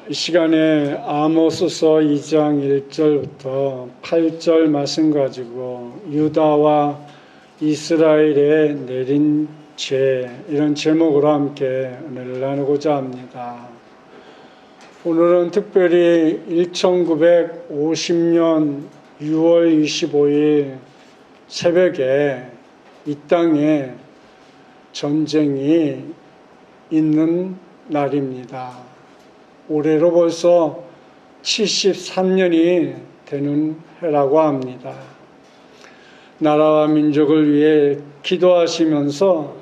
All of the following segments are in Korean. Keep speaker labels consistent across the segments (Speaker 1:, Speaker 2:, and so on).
Speaker 1: 이 시간에 아모스서 2장 1절부터 8절 말씀 가지고 유다와 이스라엘에 내린 죄, 이런 제목으로 함께 은혜를 나누고자 합니다. 오늘은 특별히 1950년 6월 25일 새벽에 이 땅에 전쟁이 있는 날입니다. 올해로 벌써 73년이 되는 해라고 합니다. 나라와 민족을 위해 기도하시면서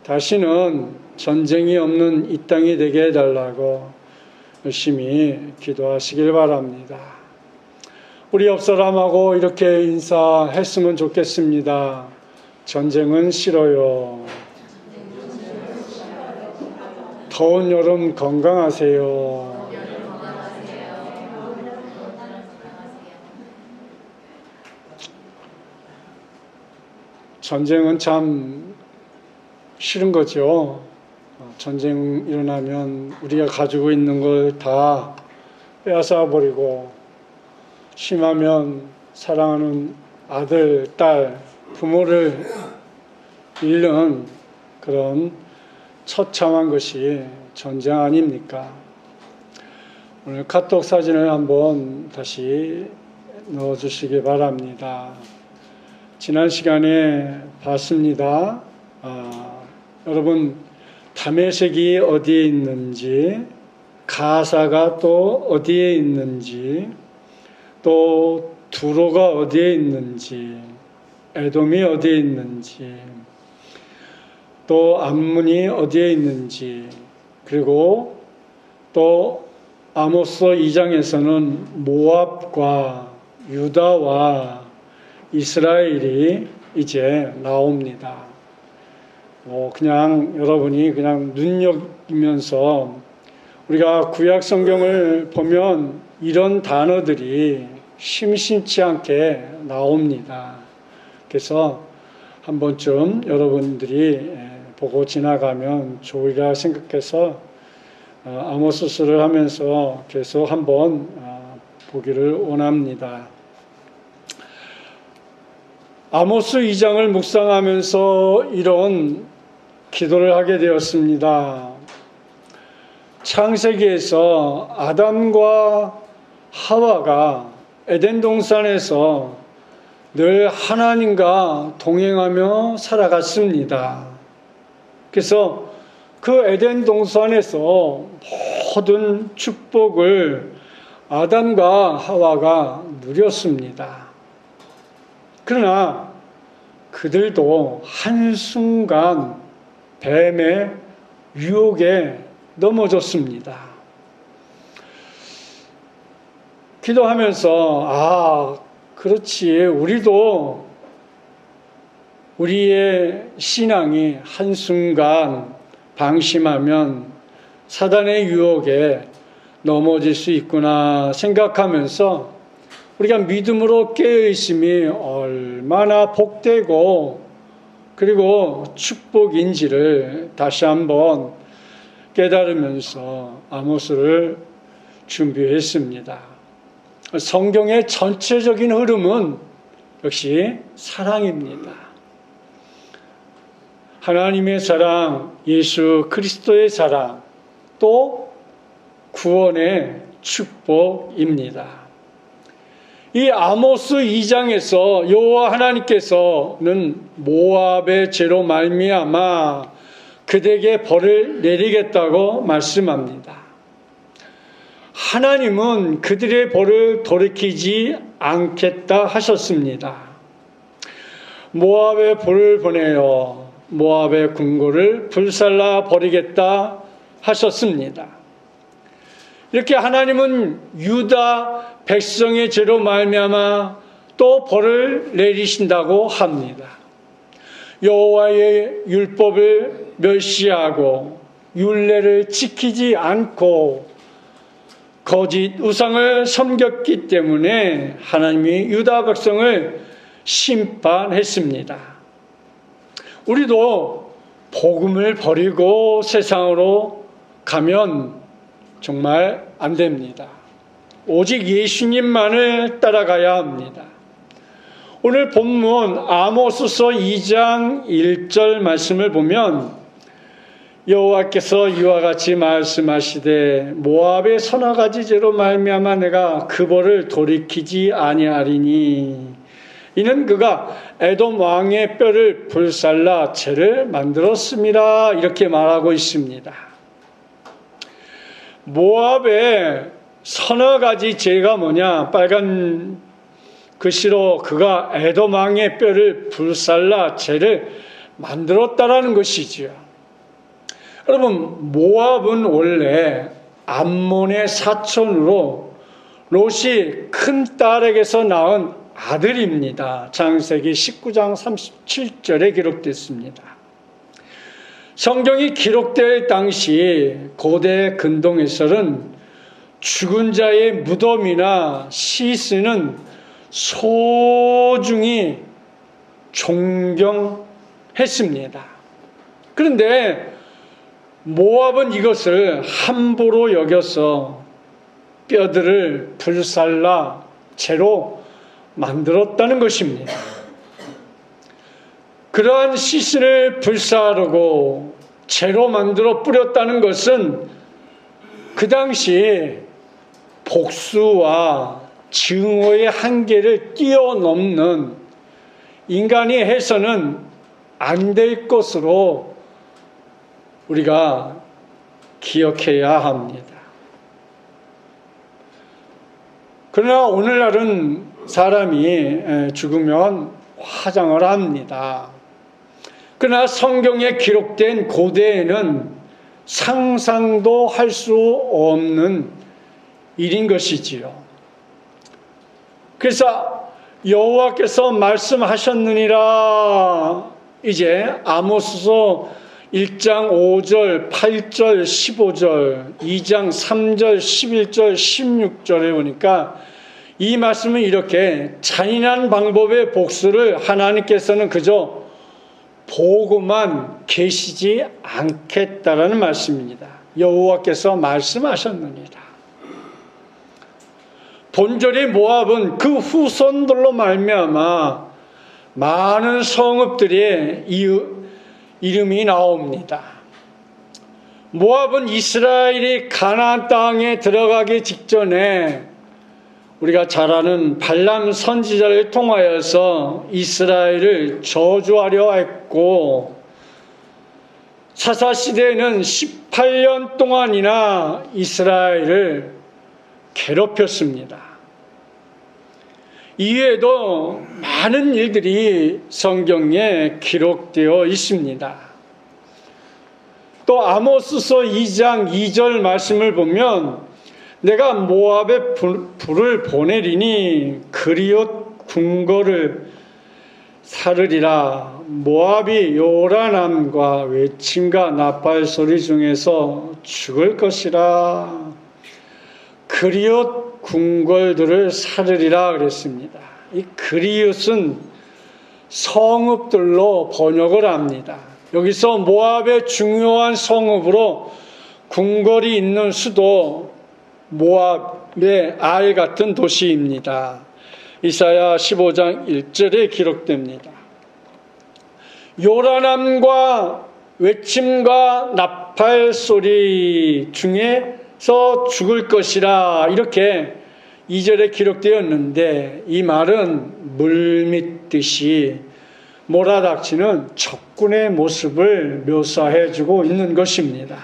Speaker 1: 다시는 전쟁이 없는 이 땅이 되게 해달라고 열심히 기도하시길 바랍니다. 우리 옆 사람하고 이렇게 인사했으면 좋겠습니다. 전쟁은 싫어요. 더운 여름 건강하세요. 전쟁은 참 싫은 거죠. 전쟁 일어나면 우리가 가지고 있는 걸 다 빼앗아 버리고, 심하면 사랑하는 아들, 딸, 부모를 잃는 그런 처참한 것이 전쟁 아닙니까? 오늘 카톡 사진을 한번 다시 넣어주시기 바랍니다. 지난 시간에 봤습니다. 여러분, 다메섹이 어디에 있는지, 가사가 또 어디에 있는지, 또 두로가 어디에 있는지, 에돔이 어디에 있는지, 또 암문이 어디에 있는지, 그리고 또 아모스 2장에서는 모압과 유다와 이스라엘이 이제 나옵니다. 그냥 여러분이 그냥 눈여기면서 우리가 구약 성경을 보면 이런 단어들이 심심치 않게 나옵니다. 그래서 한 번쯤 여러분들이 보고 지나가면 좋으리라 생각해서 아모스서를 하면서 계속 한번 보기를 원합니다. 아모스 2장을 묵상하면서 이런 기도를 하게 되었습니다. 창세기에서 아담과 하와가 에덴 동산에서 늘 하나님과 동행하며 살아갔습니다. 그래서 그 에덴 동산에서 모든 축복을 아담과 하와가 누렸습니다. 그러나 그들도 한순간 뱀의 유혹에 넘어졌습니다. 기도하면서 그렇지, 우리도 우리의 신앙이 한순간 방심하면 사단의 유혹에 넘어질 수 있구나 생각하면서 우리가 믿음으로 깨어있음이 얼마나 복되고 그리고 축복인지를 다시 한번 깨달으면서 아모스를 준비했습니다. 성경의 전체적인 흐름은 역시 사랑입니다. 하나님의 사랑, 예수 그리스도의 사랑, 또 구원의 축복입니다. 이 아모스 2장에서 여호와 하나님께서는 모압의 죄로 말미암아 그들에게 벌을 내리겠다고 말씀합니다. 하나님은 그들의 벌을 돌이키지 않겠다 하셨습니다. 모압에 불을 보내어 모압의 궁궐을 불살라 버리겠다 하셨습니다. 이렇게 하나님은 유다 백성의 죄로 말미암아 또 벌을 내리신다고 합니다. 여호와의 율법을 멸시하고 율례를 지키지 않고 거짓 우상을 섬겼기 때문에 하나님이 유다 백성을 심판했습니다. 우리도 복음을 버리고 세상으로 가면 정말 안 됩니다. 오직 예수님만을 따라가야 합니다. 오늘 본문 아모스서 2장 1절 말씀을 보면 여호와께서 이와 같이 말씀하시되 모압의 서너 가지 죄로 말미암아 내가 그 벌을 돌이키지 아니하리니 이는 그가 에돔 왕의 뼈를 불살라 죄를 만들었습니다. 이렇게 말하고 있습니다. 모압의 서너 가지 죄가 뭐냐? 빨간 글씨로 그가 에돔 왕의 뼈를 불살라 죄를 만들었다라는 것이지요. 여러분, 모압은 원래 암몬의 사촌으로 롯이 큰 딸에게서 낳은 아들입니다. 창세기 19장 37절에 기록됐습니다. 성경이 기록될 당시 고대 근동에서는 죽은 자의 무덤이나 시신은 소중히 존경했습니다. 그런데 모압은 이것을 함부로 여겨서 뼈들을 불살라 죄로 만들었다는 것입니다. 그러한 시신을 불사르고 죄로 만들어 뿌렸다는 것은 그 당시 복수와 증오의 한계를 뛰어넘는 인간이 해서는 안 될 것으로 우리가 기억해야 합니다. 그러나 오늘날은 사람이 죽으면 화장을 합니다. 그러나 성경에 기록된 고대에는 상상도 할 수 없는 일인 것이지요. 그래서 여호와께서 말씀하셨느니라 이제 아모스서 1장 5절, 8절, 15절, 2장 3절, 11절, 16절에 보니까 이 말씀은 이렇게 잔인한 방법의 복수를 하나님께서는 그저 보고만 계시지 않겠다라는 말씀입니다. 여호와께서 말씀하셨느니라. 본절이 모압은 그 후손들로 말미암아 많은 성읍들의 이름이 나옵니다. 모압은 이스라엘이 가나안 땅에 들어가기 직전에 우리가 잘 아는 발람 선지자를 통하여서 이스라엘을 저주하려 했고 사사시대에는 18년 동안이나 이스라엘을 괴롭혔습니다. 이외에도 많은 일들이 성경에 기록되어 있습니다. 또 아모스서 2장 2절 말씀을 보면 내가 모압에 불을 보내리니 그리옷 궁궐을 사르리라. 모압이 요란함과 외침과 나팔 소리 중에서 죽을 것이라. 그리옷 궁궐들을 사르리라 그랬습니다. 이 그리옷은 성읍들로 번역을 합니다. 여기서 모압의 중요한 성읍으로 궁궐이 있는 수도 모압의 알 같은 도시입니다. 이사야 15장 1절에 기록됩니다. 요란함과 외침과 나팔 소리 중에서 죽을 것이라 이렇게 2절에 기록되었는데 이 말은 물밀듯이 몰아닥치는 적군의 모습을 묘사해주고 있는 것입니다.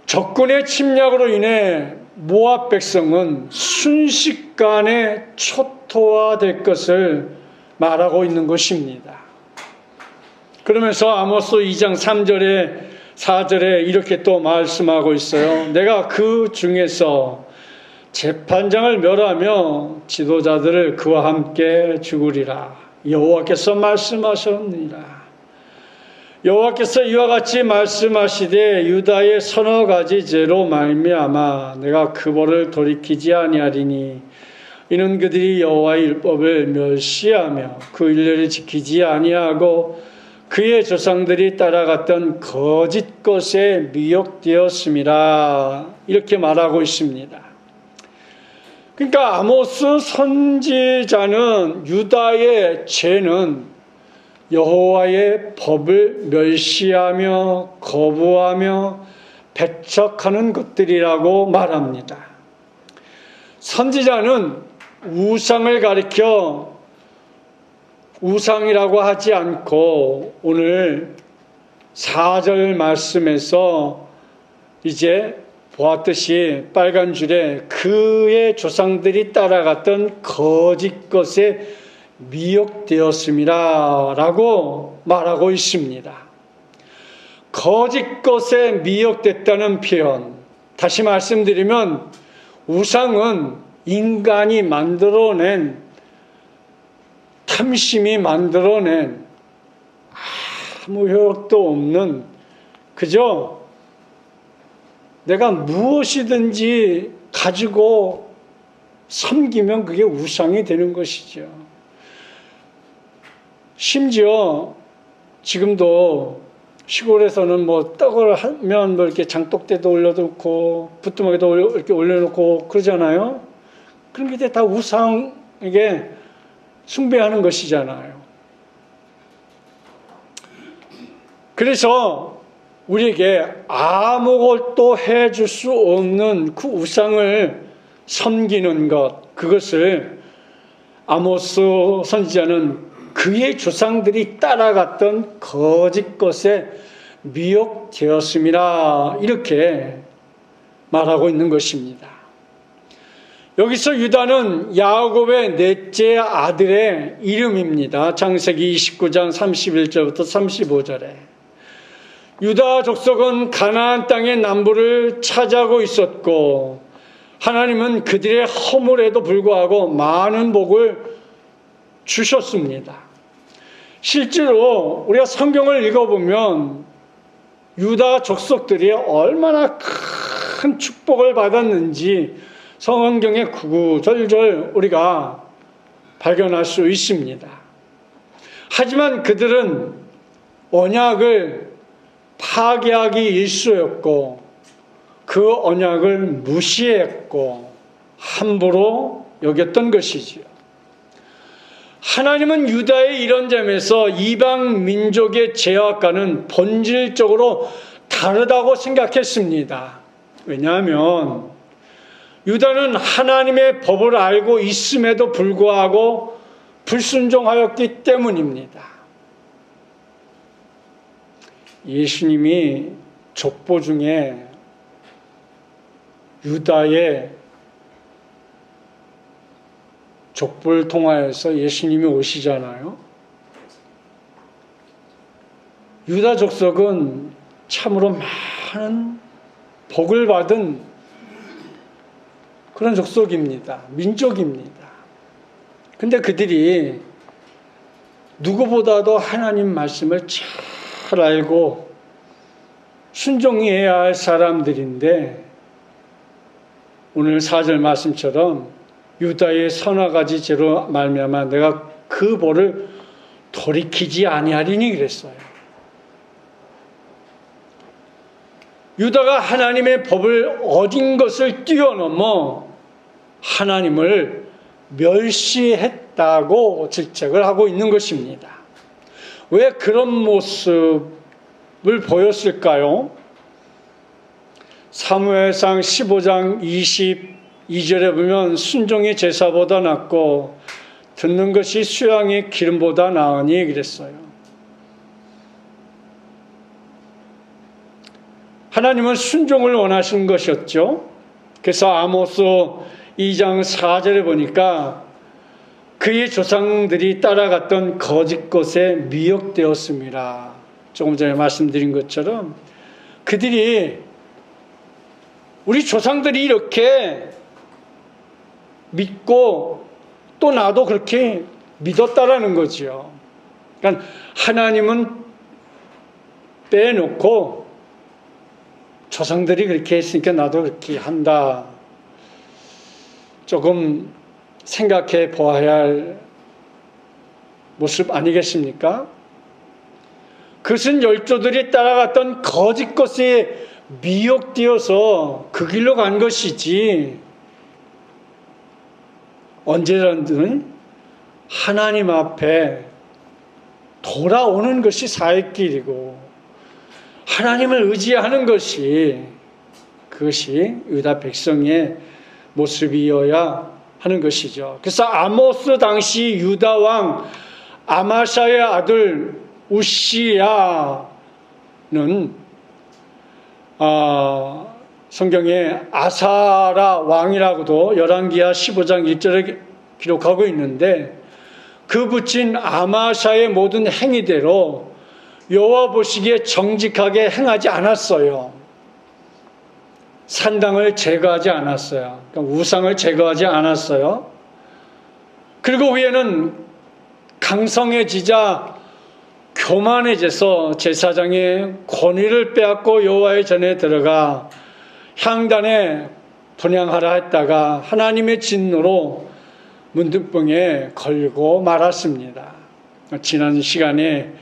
Speaker 1: 적군의 침략으로 인해 모압 백성은 순식간에 초토화될 것을 말하고 있는 것입니다. 그러면서 아모스 2장 3절에 4절에 이렇게 또 말씀하고 있어요. 내가 그 중에서 재판장을 멸하며 지도자들을 그와 함께 죽으리라. 여호와께서 말씀하셨느니라. 여호와께서 이와 같이 말씀하시되 유다의 서너 가지 죄로 말미암아 내가 그 벌을 돌이키지 아니하리니 이는 그들이 여호와의 율법을 멸시하며 그 율례를 지키지 아니하고 그의 조상들이 따라갔던 거짓 것에 미혹되었음이라 이렇게 말하고 있습니다. 그러니까 아모스 선지자는 유다의 죄는 여호와의 법을 멸시하며 거부하며 배척하는 것들이라고 말합니다. 선지자는 우상을 가리켜 우상이라고 하지 않고 오늘 4절 말씀에서 이제 보았듯이 빨간 줄에 그의 조상들이 따라갔던 거짓 것에 미혹되었음이라 라고 말하고 있습니다. 거짓 것에 미혹됐다는 표현, 다시 말씀드리면 우상은 인간이 만들어낸, 탐심이 만들어낸 아무 효력도 없는, 그저 내가 무엇이든지 가지고 섬기면 그게 우상이 되는 것이죠. 심지어 지금도 시골에서는 뭐 떡을 하면 뭐 이렇게 장독대도 올려놓고 부뚜막에도 이렇게 올려놓고 그러잖아요. 그런 게 다 우상에게 숭배하는 것이잖아요. 그래서 우리에게 아무것도 해줄 수 없는 그 우상을 섬기는 것, 그것을 아모스 선지자는 그의 조상들이 따라갔던 거짓 것에 미혹되었음이라 이렇게 말하고 있는 것입니다. 여기서 유다는 야곱의 넷째 아들의 이름입니다. 창세기 29장 31절부터 35절에 유다 족속은 가나안 땅의 남부를 차지하고 있었고 하나님은 그들의 허물에도 불구하고 많은 복을 주셨습니다. 실제로 우리가 성경을 읽어보면 유다 족속들이 얼마나 큰 축복을 받았는지 성경에 구구절절 우리가 발견할 수 있습니다. 하지만 그들은 언약을 파괴하기 일쑤였고 그 언약을 무시했고 함부로 여겼던 것이지요. 하나님은 유다의 이런 점에서 이방 민족의 죄악과는 본질적으로 다르다고 생각했습니다. 왜냐하면 유다는 하나님의 법을 알고 있음에도 불구하고 불순종하였기 때문입니다. 예수님이 족보 중에 유다의 족보를 통하여서 예수님이 오시잖아요. 유다 족속은 참으로 많은 복을 받은 그런 족속입니다. 민족입니다. 근데 그들이 누구보다도 하나님 말씀을 잘 알고 순종해야 할 사람들인데 오늘 4절 말씀처럼 유다의 서너 가지 죄로 말미암아 내가 그 벌을 돌이키지 아니하리니 그랬어요. 유다가 하나님의 법을 어긴 것을 뛰어넘어 하나님을 멸시했다고 질책을 하고 있는 것입니다. 왜 그런 모습을 보였을까요? 사무엘상 15장 22절에 보면 순종이 제사보다 낫고 듣는 것이 수양의 기름보다 나으니 그랬어요. 하나님은 순종을 원하시는 것이었죠. 그래서 아모스 2장 4절에 보니까 그의 조상들이 따라갔던 거짓 것에 미혹되었습니다. 조금 전에 말씀드린 것처럼 그들이 우리 조상들이 이렇게 믿고 또 나도 그렇게 믿었다라는 거죠. 그러니까 하나님은 빼놓고 조상들이 그렇게 했으니까 나도 그렇게 한다. 조금 생각해 보아야 할 모습 아니겠습니까? 5절 6절 말씀에 보면 2장 4절에 보니까 그의 조상들이 따라갔던 거짓 것에 미혹되었음이라 이렇게 말하고 있습니다. 5절 6절 말씀에 보니까 그의 조상들이 따라갔던 거짓 것에 미혹되었음이라 이렇게 말하고 있습니다. 모습 아니겠습니까? 그것은 열조들이 따라갔던 거짓 것에 미혹되어서 그 길로 간 것이지, 언제든 하나님 앞에 돌아오는 것이 사의 길이고 하나님을 의지하는 것이, 그것이 유다 백성의 모습이어야 하는 것이죠. 그래서 아모스 당시 유다 왕 아마샤의 아들 우시야는 성경에 아사라 왕이라고도 열왕기하 15장 1절에 기록하고 있는데, 그 붙인 아마샤의 모든 행위대로 여호와 보시기에 정직하게 행하지 않았어요. 산당을 제거하지 않았어요. 그러니까 우상을 제거하지 않았어요. 그리고 후에는 강성해지자 교만해져서 제사장의 권위를 빼앗고 여호와의 전에 들어가 향단에 분향하라 했다가 하나님의 진노로 문둥병에 걸고 말았습니다. 지난 시간에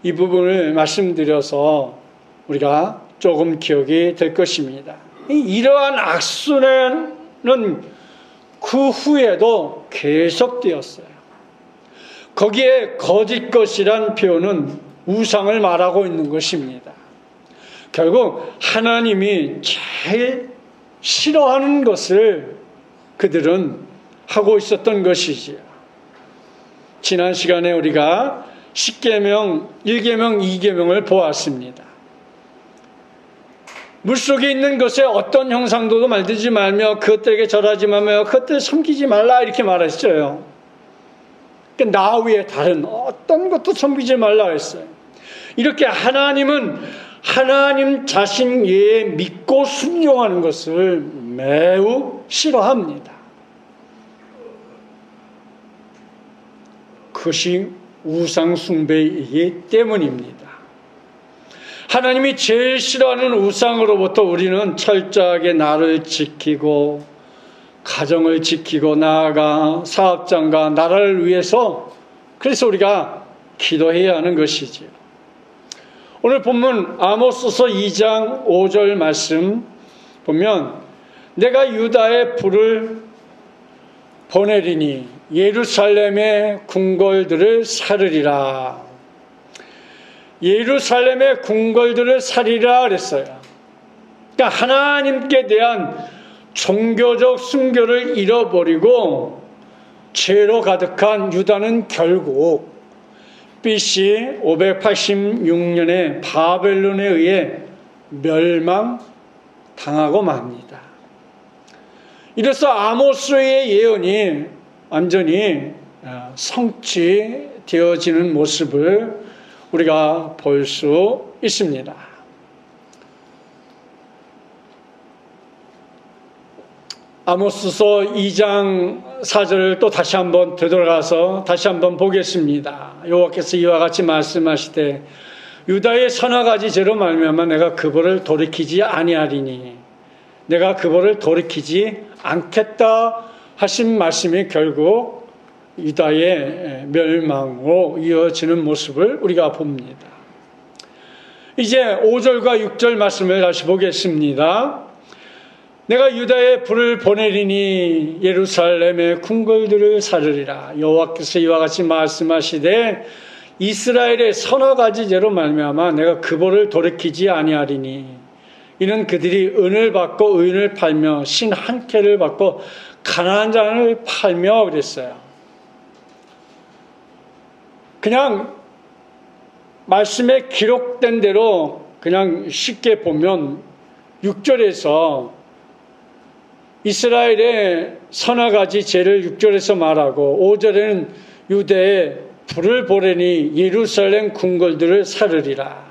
Speaker 1: 이 부분을 말씀드려서 우리가 조금 기억이 될 것입니다. 이러한 악순환은 그 후에도 계속되었어요. 거기에 거짓 것이란 표현은 우상을 말하고 있는 것입니다. 결국 하나님이 제일 싫어하는 것을 그들은 하고 있었던 것이지요. 지난 시간에 우리가 10계명, 1계명, 2계명을 보았습니다. 물속에 있는 것에 어떤 형상도 만들지 말며 그것들에게 절하지 말며 그것들을 섬기지 말라, 이렇게 말했어요. 나 위에 다른 어떤 것도 섬기지 말라 했어요. 이렇게 하나님은 하나님 자신 외에 믿고 순종하는 것을 매우 싫어합니다. 그것이 우상 숭배이기 때문입니다. 하나님이 제일 싫어하는 우상으로부터 우리는 철저하게 나를 지키고 가정을 지키고 나아가 사업장과 나라를 위해서, 그래서 우리가 기도해야 하는 것이지요. 오늘 본문 아모스서 2장 5절 말씀 보면, 내가 유다의 불을 보내리니 예루살렘의 궁궐들을 사르리라. 예루살렘의 궁궐들을 사리라 그랬어요. 그러니까 하나님께 대한 종교적 순교를 잃어버리고 죄로 가득한 유다는 결국 BC 586년에 바벨론에 의해 멸망당하고 맙니다. 이래서 아모스의 예언이 완전히 성취되어지는 모습을 우리가 볼 수 있습니다. 아모스서 2장 4절을 또 다시 한번 되돌아가서 다시 한번 보겠습니다. 여호와께서 이와 같이 말씀하시되 유다의 서너 가지 죄로 말미암아 내가 그 벌을 돌이키지 아니하리니, 내가 그 벌을 돌이키지 않겠다 하신 말씀이 결국 유다의 멸망으로 이어지는 모습을 우리가 봅니다. 이제 5절과 6절 말씀을 다시 보겠습니다. 내가 유다에 불을 보내리니 예루살렘의 궁궐들을 사르리라. 여호와께서 이와 같이 말씀하시되 이스라엘의 서너 가지 죄로 말미암아 내가 그 벌을 돌이키지 아니하리니, 이는 그들이 은을 받고 의인을 팔며 신 한 켜를 받고 가난한 자를 팔며 그랬어요. 그냥 말씀에 기록된 대로 그냥 쉽게 보면 6절에서 이스라엘의 서너 가지 죄를 6절에서 말하고 5절에는 유대에 불을 보내니 예루살렘 궁궐들을 사르리라.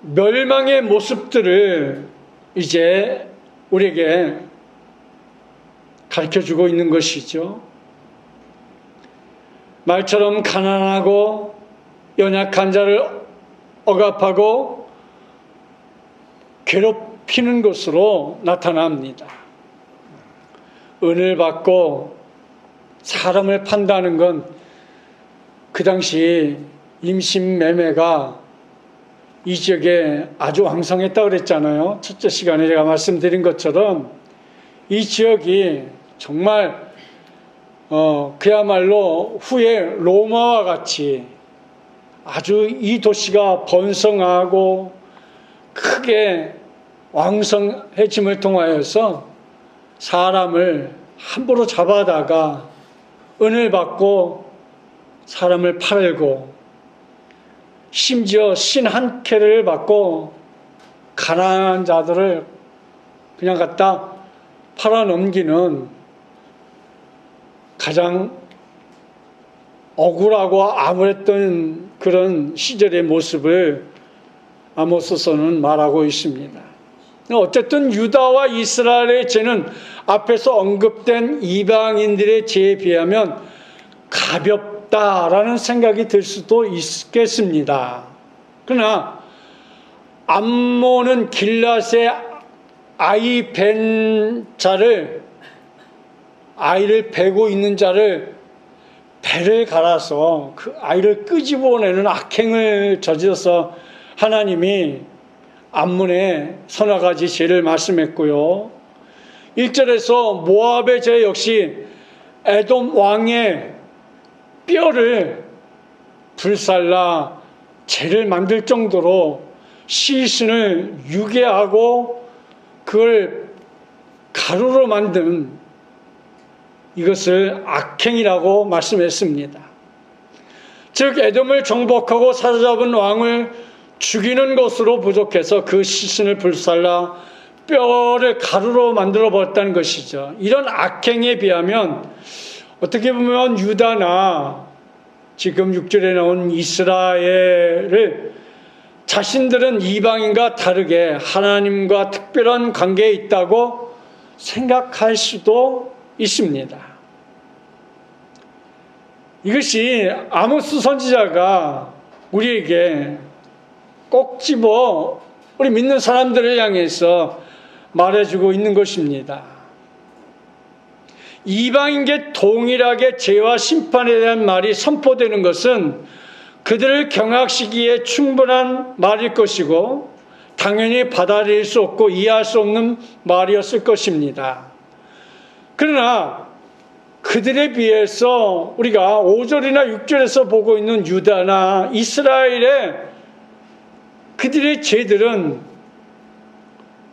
Speaker 1: 멸망의 모습들을 이제 우리에게 가르쳐주고 있는 것이죠. 말처럼 가난하고 연약한 자를 억압하고 괴롭히는 것으로 나타납니다. 은을 받고 사람을 판다는 건 그 당시 임신매매가 이 지역에 아주 왕성했다고 그랬잖아요. 첫째 시간에 제가 말씀드린 것처럼 이 지역이 정말 그야말로 후에 로마와 같이 아주 이 도시가 번성하고 크게 왕성해짐을 통하여서 사람을 함부로 잡아다가 은을 받고 사람을 팔고 심지어 신 한 켤레를 받고 가난한 자들을 그냥 갖다 팔아넘기는 가장 억울하고 암울했던 그런 시절의 모습을 아모스서는 말하고 있습니다. 어쨌든 유다와 이스라엘의 죄는 앞에서 언급된 이방인들의 죄에 비하면 가볍다라는 생각이 들 수도 있겠습니다. 그러나 암몬은 길앗의 아이 벤 자를, 아이를 베고 있는 자를 배를 갈아서 그 아이를 끄집어내는 악행을 저질러서 하나님이 암몬의 서너 가지 죄를 말씀했고요. 1절에서 모압의 죄 역시 에돔 왕의 뼈를 불살라 죄를 만들 정도로 시신을 유괴하고 그걸 가루로 만든 이것을 악행이라고 말씀했습니다. 즉 에돔을 정복하고 사로잡은 왕을 죽이는 것으로 부족해서 그 시신을 불살라 뼈를 가루로 만들어 버렸다는 것이죠. 이런 악행에 비하면 어떻게 보면 유다나 지금 6절에 나온 이스라엘을 자신들은 이방인과 다르게 하나님과 특별한 관계에 있다고 생각할 수도 있습니다. 이것이 아모스 선지자가 우리에게 꼭 집어 우리 믿는 사람들을 향해서 말해주고 있는 것입니다. 이방인께 동일하게 죄와 심판에 대한 말이 선포되는 것은 그들을 경악시키기에 충분한 말일 것이고 당연히 받아들일 수 없고 이해할 수 없는 말이었을 것입니다. 그러나 그들에 비해서 우리가 5절이나 6절에서 보고 있는 유다나 이스라엘의 그들의 죄들은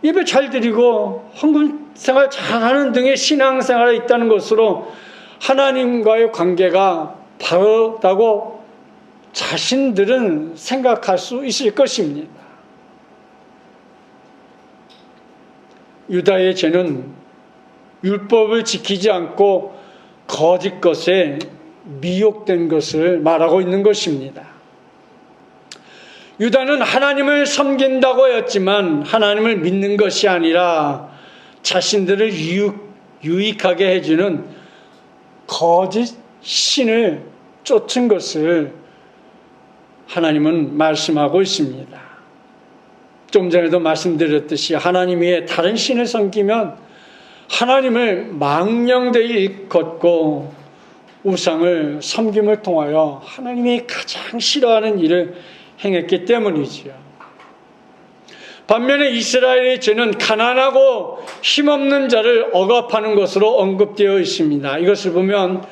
Speaker 1: 예배 잘 드리고 헌금 생활 잘하는 등의 신앙생활에 있다는 것으로 하나님과의 관계가 바르다고 자신들은 생각할 수 있을 것입니다. 유다의 죄는 율법을 지키지 않고 거짓 것에 미혹된 것을 말하고 있는 것입니다. 유다는 하나님을 섬긴다고 했지만 하나님을 믿는 것이 아니라 자신들을 유익하게 해주는 거짓 신을 쫓은 것을 하나님은 말씀하고 있습니다. 좀 전에도 말씀드렸듯이 하나님 외에 다른 신을 섬기면 하나님을 망령되이 일컫고 우상을 섬김을 통하여 하나님이 가장 싫어하는 일을 행했기 때문이지요. 반면에 이스라엘의 죄는 가난하고 힘없는 자를 억압하는 것으로 언급되어 있습니다. 이것을 보면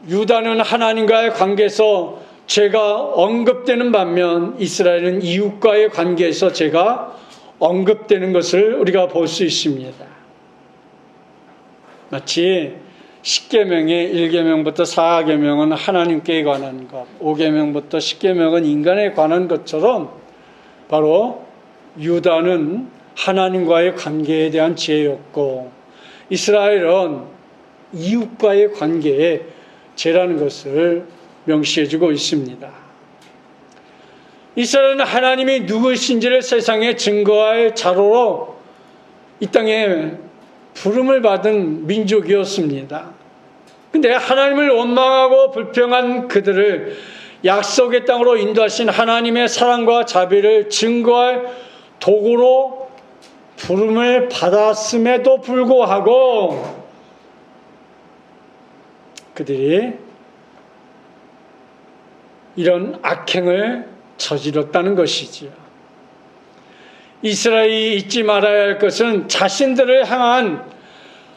Speaker 1: 유다는 하나님과의 관계에서 죄가 언급되는 반면 이스라엘은 이웃과의 관계에서 죄가 언급되는 것을 우리가 볼 수 있습니다. 마치 10계명의 1계명부터 4계명은 하나님께 관한 것, 5계명부터 10계명은 인간에 관한 것처럼 바로 유다는 하나님과의 관계에 대한 죄였고 이스라엘은 이웃과의 관계에 죄라는 것을 명시해주고 있습니다. 이스라엘은 하나님이 누구신지를 세상에 증거할 자로로 이 땅에 부름을 받은 민족이었습니다. 근데 하나님을 원망하고 불평한 그들을 약속의 땅으로 인도하신 하나님의 사랑과 자비를 증거할 도구로 부름을 받았음에도 불구하고 그들이 이런 악행을 저질렀다는 것이지요. 이스라엘이 잊지 말아야 할 것은 자신들을 향한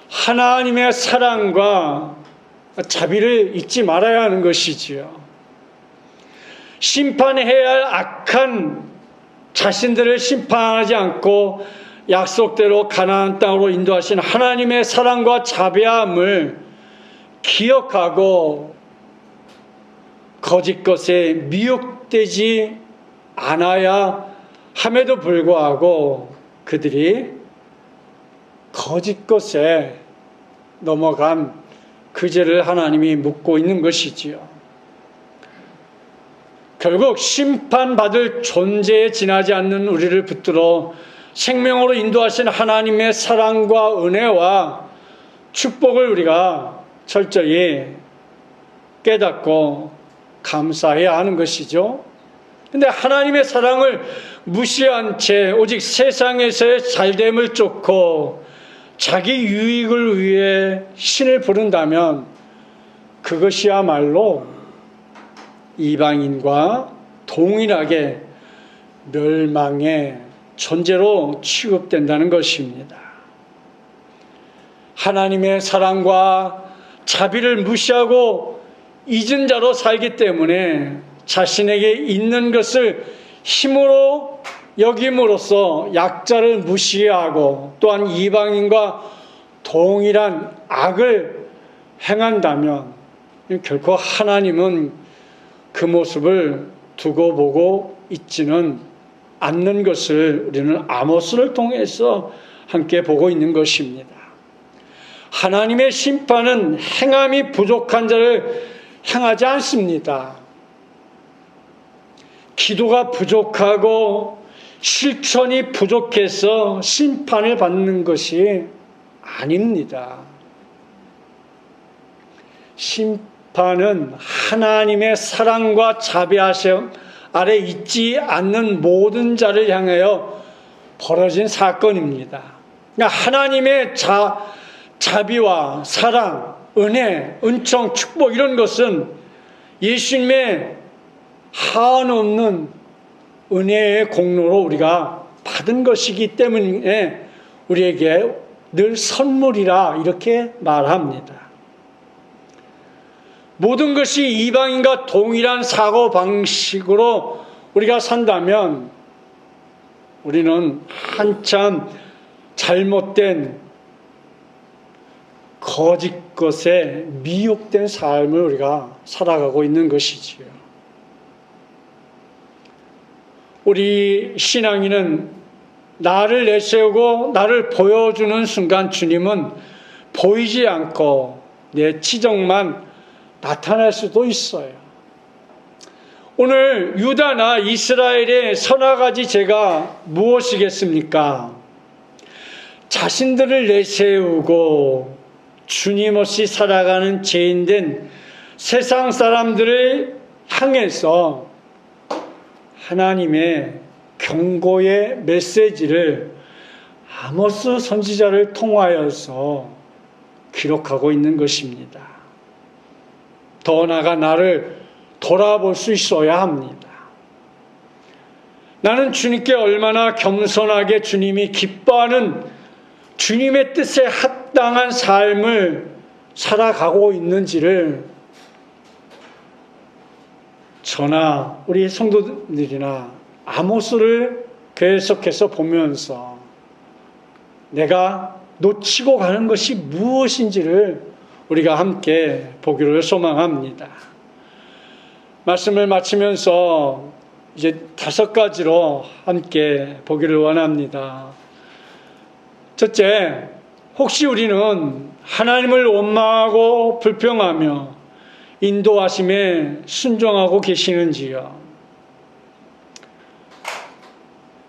Speaker 1: 하나님의 사랑과 자비를 잊지 말아야 하는 것이지요. 심판해야 할 악한 자신들을 심판하지 않고 약속대로 가나안 땅으로 인도하신 하나님의 사랑과 자비함을 기억하고 거짓 것에 미혹되지 않아야 함에도 불구하고 그들이 거짓 것에 넘어간 그 죄를 하나님이 묻고 있는 것이지요. 결국 심판받을 존재에 지나지 않는 우리를 붙들어 생명으로 인도하신 하나님의 사랑과 은혜와 축복을 우리가 철저히 깨닫고 감사해야 하는 것이죠. 근데 하나님의 사랑을 무시한 채 오직 세상에서의 잘됨을 쫓고 자기 유익을 위해 신을 부른다면 그것이야말로 이방인과 동일하게 멸망의 존재로 취급된다는 것입니다. 하나님의 사랑과 자비를 무시하고 잊은 자로 살기 때문에 자신에게 있는 것을 힘으로 여김으로써 약자를 무시하고 또한 이방인과 동일한 악을 행한다면 결코 하나님은 그 모습을 두고 보고 있지는 않는 것을 우리는 아모스를 통해서 함께 보고 있는 것입니다. 하나님의 심판은 행함이 부족한 자를 향하지 않습니다. 기도가 부족하고 실천이 부족해서 심판을 받는 것이 아닙니다. 심판은 하나님의 사랑과 자비하심 아래 있지 않는 모든 자를 향하여 벌어진 사건입니다. 그러니까 하나님의 자비와 사랑, 은혜, 은총, 축복 이런 것은 예수님의 한없는 은혜의 공로로 우리가 받은 것이기 때문에 우리에게 늘 선물이라 이렇게 말합니다. 모든 것이 이방인과 동일한 사고방식으로 우리가 산다면 우리는 한참 잘못된 거짓 것에 미혹된 삶을 우리가 살아가고 있는 것이지요. 우리 신앙인은 나를 내세우고 나를 보여주는 순간 주님은 보이지 않고 내 치적만 나타날 수도 있어요. 오늘 유다나 이스라엘의 서너 가지 죄가 무엇이겠습니까? 자신들을 내세우고 주님 없이 살아가는 죄인된 세상 사람들을 향해서 하나님의 경고의 메시지를 아모스 선지자를 통하여서 기록하고 있는 것입니다. 더 나아가 나를 돌아볼 수 있어야 합니다. 나는 주님께 얼마나 겸손하게 주님이 기뻐하는 주님의 뜻에 합당한 삶을 살아가고 있는지를 저나 우리 성도들이나 아모스를 계속해서 보면서 내가 놓치고 가는 것이 무엇인지를 우리가 함께 보기를 소망합니다. 말씀을 마치면서 이제 5가지로 함께 보기를 원합니다. 첫째, 혹시 우리는 하나님을 원망하고 불평하며 인도하심에 순종하고 계시는지요?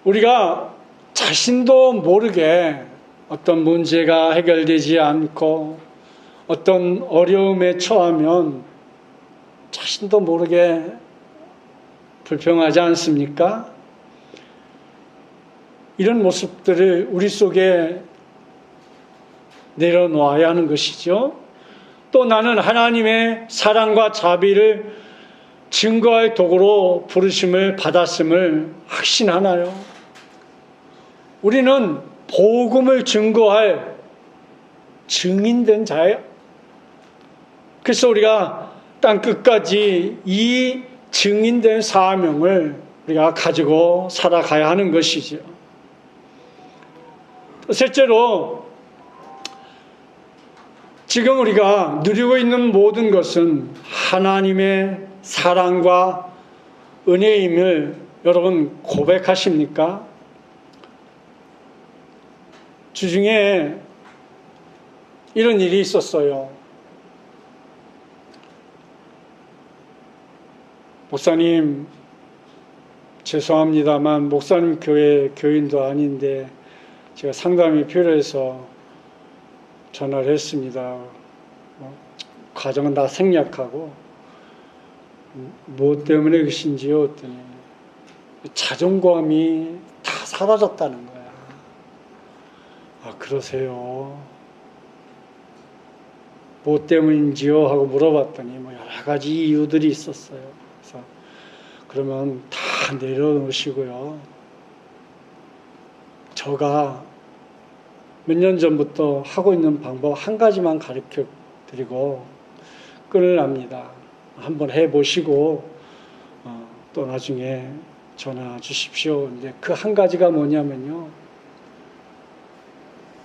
Speaker 1: 우리가 자신도 모르게 어떤 문제가 해결되지 않고 어떤 어려움에 처하면 자신도 모르게 불평하지 않습니까? 이런 모습들을 우리 속에 내려놓아야 하는 것이죠. 또 나는 하나님의 사랑과 자비를 증거할 도구로 부르심을 받았음을 확신하나요? 우리는 복음을 증거할 증인된 자예요. 그래서 우리가 땅 끝까지 이 증인된 사명을 우리가 가지고 살아가야 하는 것이죠. 셋째로, 지금 우리가 누리고 있는 모든 것은 하나님의 사랑과 은혜임을 여러분 고백하십니까? 주중에 이런 일이 있었어요. 목사님, 죄송합니다만 목사님 교회 교인도 아닌데 제가 상담이 필요해서 전화를 했습니다. 과정은 다 생략하고 뭐 때문에 그러신지요? 했더니 자존감이 다 사라졌다는 거야. 아, 그러세요? 뭐 때문인지요? 하고 물어봤더니 뭐 여러 가지 이유들이 있었어요. 그래서 그러면 다 내려놓으시고요. 제가 몇 년 전부터 하고 있는 방법 한 가지만 가르쳐 드리고 끊으랍니다. 한번 해보시고 또 나중에 전화 주십시오. 근데 그 한 가지가 뭐냐면요.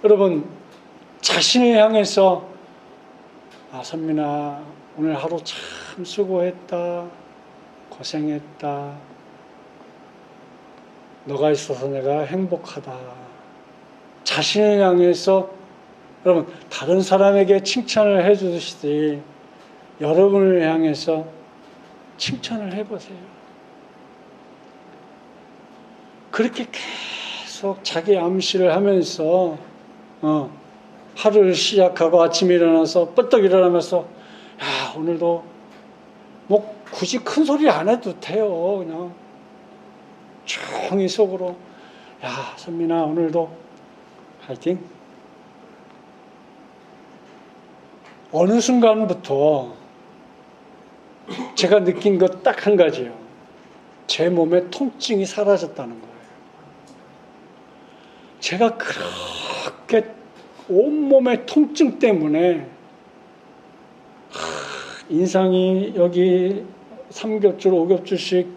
Speaker 1: 여러분, 자신을 향해서 선민아, 오늘 하루 참 수고했다. 고생했다. 너가 있어서 내가 행복하다. 자신을 향해서 여러분, 다른 사람에게 칭찬을 해주듯이 여러분을 향해서 칭찬을 해보세요. 그렇게 계속 자기 암시를 하면서 하루를 시작하고 아침에 일어나서 뻗떡 일어나면서 야, 오늘도 뭐 굳이 큰 소리 안 해도 돼요. 그냥 조용히 속으로 야, 선민아, 오늘도 화이팅. 어느 순간부터 제가 느낀 것 딱 한 가지예요. 제 몸에 통증이 사라졌다는 거예요. 제가 그렇게 온몸의 통증 때문에 인상이 여기 3겹줄, 5겹줄씩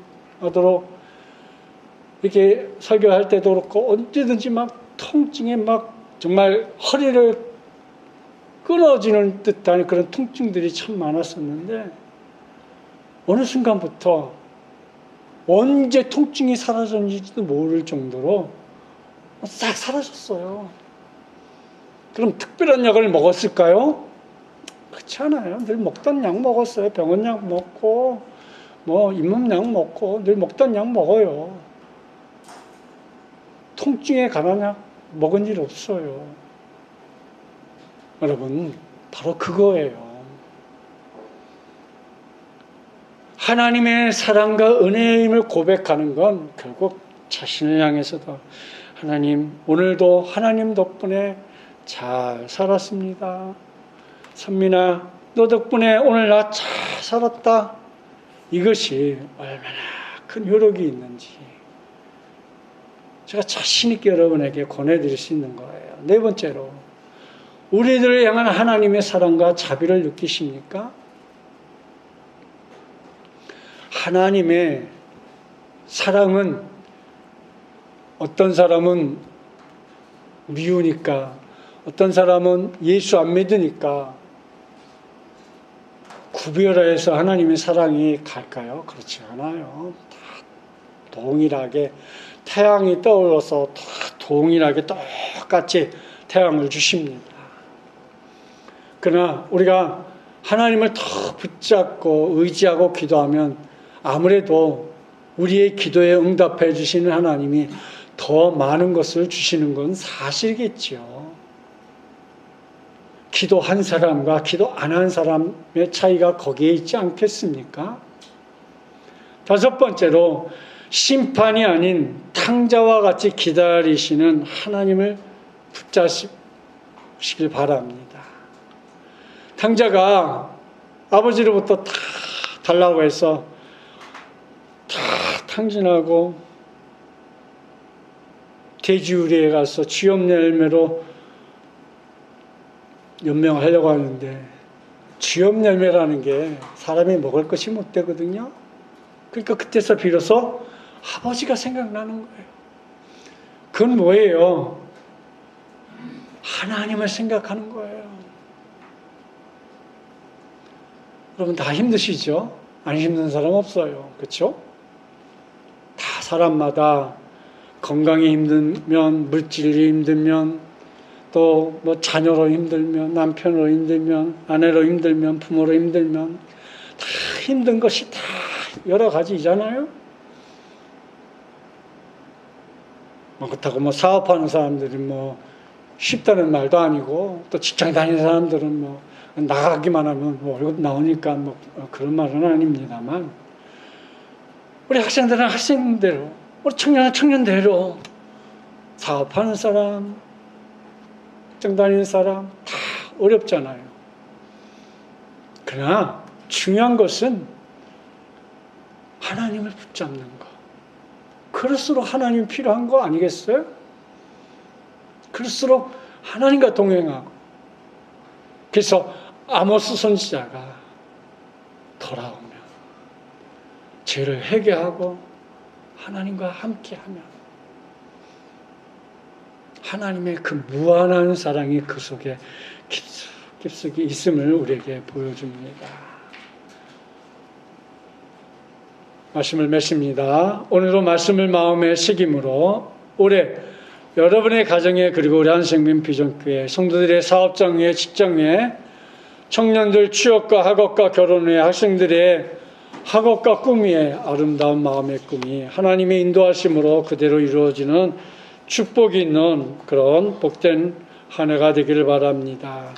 Speaker 1: 하도록 이렇게 설교할 때도 그렇고 언제든지 막 통증에 막 정말 허리를 끊어지는 듯한 그런 통증들이 참 많았었는데 어느 순간부터 언제 통증이 사라졌는지도 모를 정도로 싹 사라졌어요. 그럼 특별한 약을 먹었을까요? 그렇지 않아요. 늘 먹던 약 먹었어요. 병원 약 먹고 뭐 잇몸 약 먹고 늘 먹던 약 먹어요. 통증에 관한 약 먹은 일 없어요. 여러분, 바로 그거예요. 하나님의 사랑과 은혜의 힘을 고백하는 건 결국 자신을 향해서도 하나님, 오늘도 하나님 덕분에 잘 살았습니다. 선민아, 너 덕분에 오늘 나 잘 살았다. 이것이 얼마나 큰 효력이 있는지 제가 자신 있게 여러분에게 권해드릴 수 있는 거예요. 네 번째로, 우리들을 향한 하나님의 사랑과 자비를 느끼십니까? 하나님의 사랑은 어떤 사람은 미우니까, 어떤 사람은 예수 안 믿으니까 구별해서 하나님의 사랑이 갈까요? 그렇지 않아요. 다 동일하게 태양이 떠올라서 다 동일하게 똑같이 태양을 주십니다. 그러나 우리가 하나님을 더 붙잡고 의지하고 기도하면 아무래도 우리의 기도에 응답해 주시는 하나님이 더 많은 것을 주시는 건 사실이겠죠. 기도한 사람과 기도 안 한 사람의 차이가 거기에 있지 않겠습니까? 다섯 번째로, 심판이 아닌 탕자와 같이 기다리시는 하나님을 붙잡으시길 바랍니다. 탕자가 아버지로부터 다 달라고 해서 다 탕진하고 돼지우리에 가서 쥐 없는 열매로 연명하려고 하는데 쥐 없는 열매라는 게 사람이 먹을 것이 못 되거든요. 그러니까 그때서 비로소 아버지가 생각나는 거예요. 그건 뭐예요? 하나님을 생각하는 거예요. 여러분 다 힘드시죠? 안 힘든 사람 없어요. 그렇죠? 다 사람마다 건강이 힘들면, 물질이 힘들면, 또 뭐 자녀로 힘들면, 남편으로 힘들면, 아내로 힘들면, 부모로 힘들면 다 힘든 것이 다 여러 가지잖아요. 그렇다고 뭐 사업하는 사람들이 뭐 쉽다는 말도 아니고, 또 직장 다니는 사람들은 뭐 나가기만 하면 뭐 월급 나오니까 뭐 그런 말은 아닙니다만, 우리 학생들은 학생대로, 우리 청년은 청년대로, 사업하는 사람, 직장 다니는 사람 다 어렵잖아요. 그러나 중요한 것은 하나님을 붙잡는 것. 그럴수록 하나님이 필요한 거 아니겠어요? 그럴수록 하나님과 동행하고. 그래서 아모스 선지자가 돌아오면 죄를 회개하고 하나님과 함께하면 하나님의 그 무한한 사랑이 그 속에 깊숙이 있음을 우리에게 보여줍니다. 말씀을 맺습니다. 오늘도 말씀을 마음의 새김으로 올해 여러분의 가정에, 그리고 우리 한생명 비전교회 성도들의 사업장에, 직장에, 청년들 취업과 학업과 결혼에, 학생들의 학업과 꿈위에 아름다운 마음의 꿈이 하나님의 인도하심으로 그대로 이루어지는 축복이 있는 그런 복된 한 해가 되기를 바랍니다.